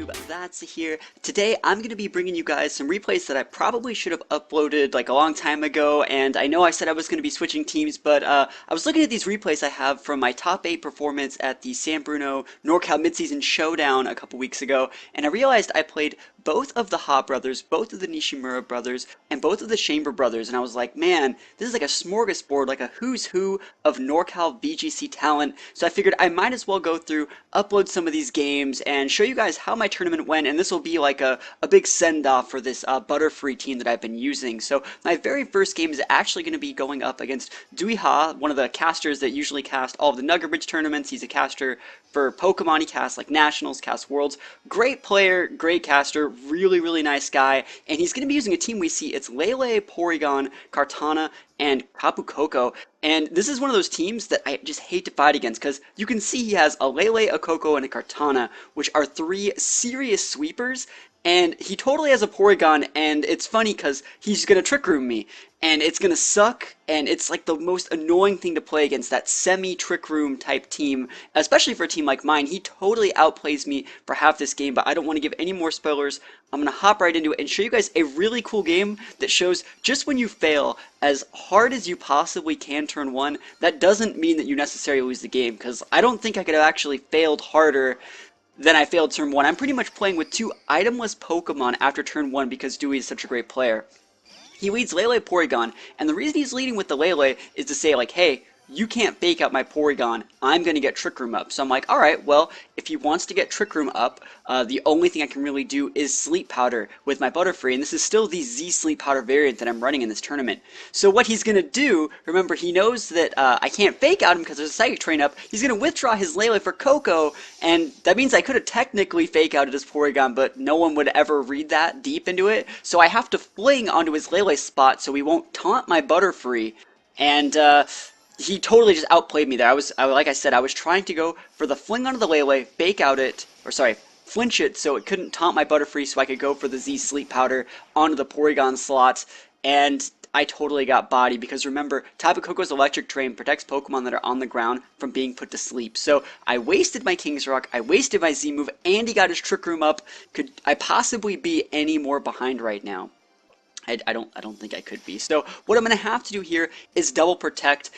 YouTube? That's here. Today I'm going to be bringing you guys some replays that I probably should have uploaded like a long time ago, and I know I said I was going to be switching teams, but I was looking at these replays I have from my top 8 performance at the San Bruno Norcal midseason Showdown a couple weeks ago, and I realized I played both of the Ha brothers, both of the Nishimura brothers, and both of the Chamber brothers, and I was like, man, this is like a smorgasbord, like a who's who of Norcal VGC talent, so I figured I might as well go through, upload some of these games, and show you guys how my tournament went, and this will be like a big send-off for this Butterfree team that I've been using. So my very first game is actually going to be going up against Ha, one of the casters that usually cast all of the Nugget Bridge tournaments. He's a caster for Pokemon. He casts like Nationals, casts Worlds. Great player, great caster, really nice guy, and he's going to be using a team we see. It's Lele, Porygon, Kartana, and Tapu Koko, and this is one of those teams that I just hate to fight against because you can see he has a Lele, a Koko, and a Kartana, which are 3 serious sweepers, and he totally has a Porygon, and it's funny because he's going to Trick Room me, and it's going to suck, and it's like the most annoying thing to play against, that semi-Trick Room type team, especially for a team like mine. He totally outplays me for half this game, but I don't want to give any more spoilers. I'm going to hop right into it and show you guys a really cool game that shows just when you fail as hard as you possibly can turn 1, that doesn't mean that you necessarily lose the game, because I don't think I could have actually failed harder than I failed turn 1. I'm pretty much playing with 2 itemless Pokemon after turn 1 because Dewey is such a great player. He leads Lele Porygon, and the reason he's leading with the Lele is to say like, hey, you can't fake out my Porygon, I'm going to get Trick Room up. So I'm like, alright, well, if he wants to get Trick Room up, the only thing I can really do is Sleep Powder with my Butterfree, and this is still the Z Sleep Powder variant that I'm running in this tournament. So what he's going to do, remember, he knows that I can't fake out him because there's a Psychic Train up, he's going to withdraw his Lele for Koko, and that means I could have technically fake outed his Porygon, but no one would ever read that deep into it, so I have to fling onto his Lele spot so he won't taunt my Butterfree, and he totally just outplayed me there. Like I said, I was trying to go for the fling onto the Lele, fake out it, or sorry, flinch it so it couldn't taunt my Butterfree so I could go for the Z Sleep Powder onto the Porygon slot, and I totally got bodied because remember, Tapu Koko's Electric Train protects Pokemon that are on the ground from being put to sleep. So I wasted my King's Rock, I wasted my Z move, and he got his Trick Room up. Could I possibly be any more behind right now? I don't think I could be. So what I'm going to have to do here is double protect.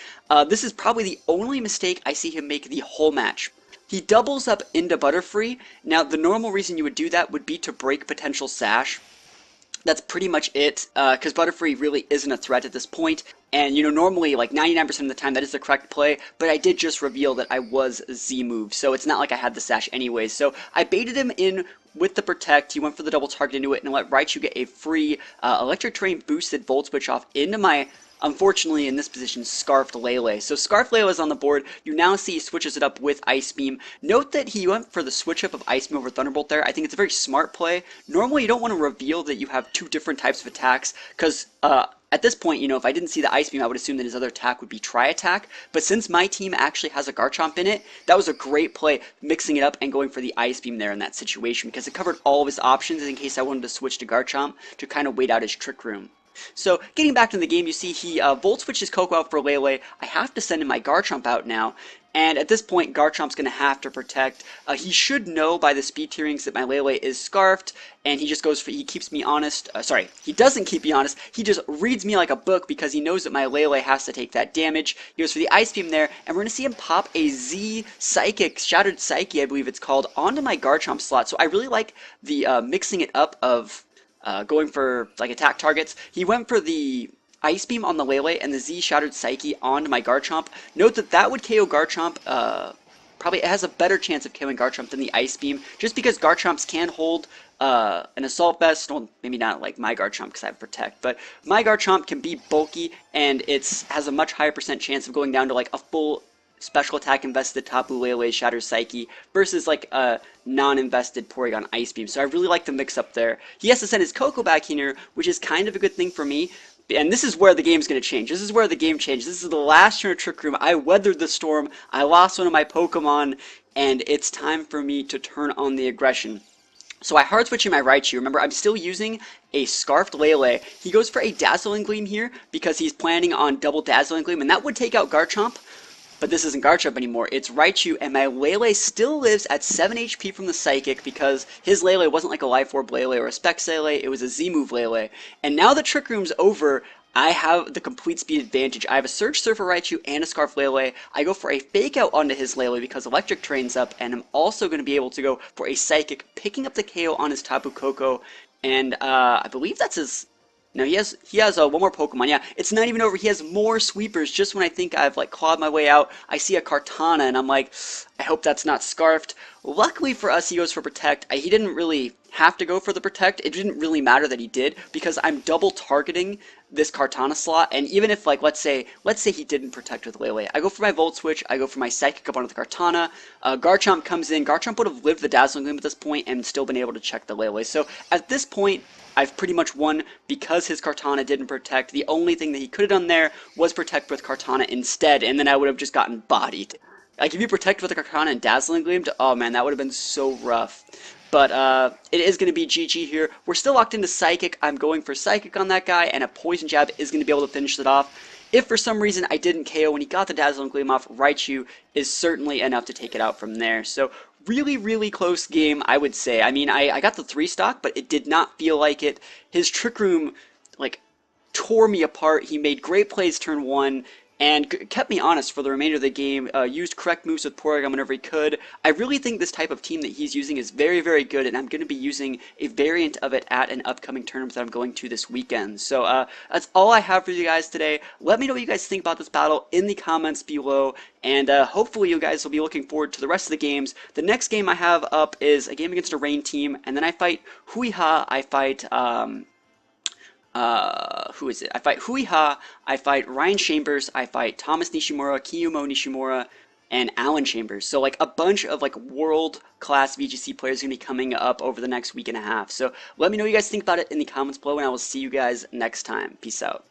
This is probably the only mistake I see him make the whole match. He doubles up into Butterfree. Now the normal reason you would do that would be to break potential Sash. That's pretty much it, because Butterfree really isn't a threat at this point, and you know, normally like 99% of the time that is the correct play, but I did just reveal that I was Z-move, so it's not like I had the Sash anyways. So I baited him in with the Protect, he went for the double target into it, and let Raichu get a free Electric Train boosted Volt Switch off into my, unfortunately in this position, Scarfed Lele. So Scarfed Lele is on the board. You now see he switches it up with Ice Beam. Note that he went for the switch up of Ice Beam over Thunderbolt there. I think it's a very smart play. Normally you don't want to reveal that you have 2 different types of attacks, because at this point, you know, if I didn't see the Ice Beam, I would assume that his other attack would be Tri-Attack, but since my team actually has a Garchomp in it, that was a great play, mixing it up and going for the Ice Beam there in that situation, because it covered all of his options in case I wanted to switch to Garchomp to kind of wait out his Trick Room. So, getting back to the game, you see he Volt Switches Koko out for Lele. I have to send in my Garchomp out now, and at this point, Garchomp's going to have to protect. He should know by the speed tierings that my Lele is Scarfed, and he just goes for, he keeps me honest, sorry, he doesn't keep me honest, he just reads me like a book because he knows that my Lele has to take that damage. He goes for the Ice Beam there, and we're going to see him pop a Z Psychic, Shattered Psyche, I believe it's called, onto my Garchomp slot. So I really like the mixing it up of going for like attack targets. He went for the Ice Beam on the Lele and the Z Shattered Psyche onto my Garchomp. Note that that would KO Garchomp. Probably it has a better chance of killing Garchomp than the Ice Beam, just because Garchomps can hold an Assault Vest. Well, maybe not like my Garchomp because I have Protect, but my Garchomp can be bulky and it has a much higher % chance of going down to like a full special attack invested Tapu Lele Shatter Psyche versus like a non-invested Porygon Ice Beam. So I really like the mix up there. He has to send his Koko back here, which is kind of a good thing for me. And this is where the game's going to change. This is where the game changes. This is the last turn of Trick Room. I weathered the storm. I lost one of my Pokemon, and it's time for me to turn on the aggression. So I hard switch in my Raichu. Remember, I'm still using a Scarfed Lele. He goes for a Dazzling Gleam here because he's planning on double Dazzling Gleam, and that would take out Garchomp. But this isn't Garchomp anymore, it's Raichu, and my Lele still lives at 7 HP from the Psychic because his Lele wasn't like a Life Orb Lele or a Specs Lele, it was a Z-Move Lele. And now the Trick Room's over, I have the complete speed advantage. I have a Surge Surfer Raichu and a Scarf Lele. I go for a Fake Out onto his Lele because Electric Train's up, and I'm also going to be able to go for a Psychic, picking up the KO on his Tapu Koko, and I believe that's his... No, he has one more Pokemon. Yeah, it's not even over. He has more sweepers. Just when I think I've like clawed my way out, I see a Kartana, and I'm like, I hope that's not Scarfed. Luckily for us, he goes for Protect. He didn't really have to go for the Protect. It didn't really matter that he did because I'm double targeting this Kartana slot. And even if like let's say he didn't Protect with Lele, I go for my Volt Switch. I go for my Psychic up onto the Kartana. Garchomp comes in. Garchomp would have lived the Dazzling Gleam at this point and still been able to check the Lele. So at this point, I've pretty much won because his Kartana didn't Protect. The only thing that he could have done there was Protect with Kartana instead, and then I would have just gotten bodied. Like, if you Protect with a Kartana and Dazzling Gleamed, oh man, that would have been so rough. But it is going to be GG here. We're still locked into Psychic. I'm going for Psychic on that guy, and a Poison Jab is going to be able to finish it off. If for some reason I didn't KO when he got the Dazzling Gleam off, Raichu is certainly enough to take it out from there. So really, really close game, I would say. I mean, I got the 3-stock, but it did not feel like it. His Trick Room, like, tore me apart. He made great plays turn 1 and kept me honest for the remainder of the game, used correct moves with Porygon whenever he could. I really think this type of team that he's using is very, very good, and I'm going to be using a variant of it at an upcoming tournament that I'm going to this weekend. So that's all I have for you guys today. Let me know what you guys think about this battle in the comments below, and hopefully you guys will be looking forward to the rest of the games. The next game I have up is a game against a rain team, and then I fight Huiha, I fight... who is it? I fight Huiha, I fight Ryan Chambers, I fight Thomas Nishimura, Kiyumo Nishimura, and Alan Chambers. So like a bunch of like world-class VGC players are going to be coming up over the next week and a half. So let me know what you guys think about it in the comments below, and I will see you guys next time. Peace out.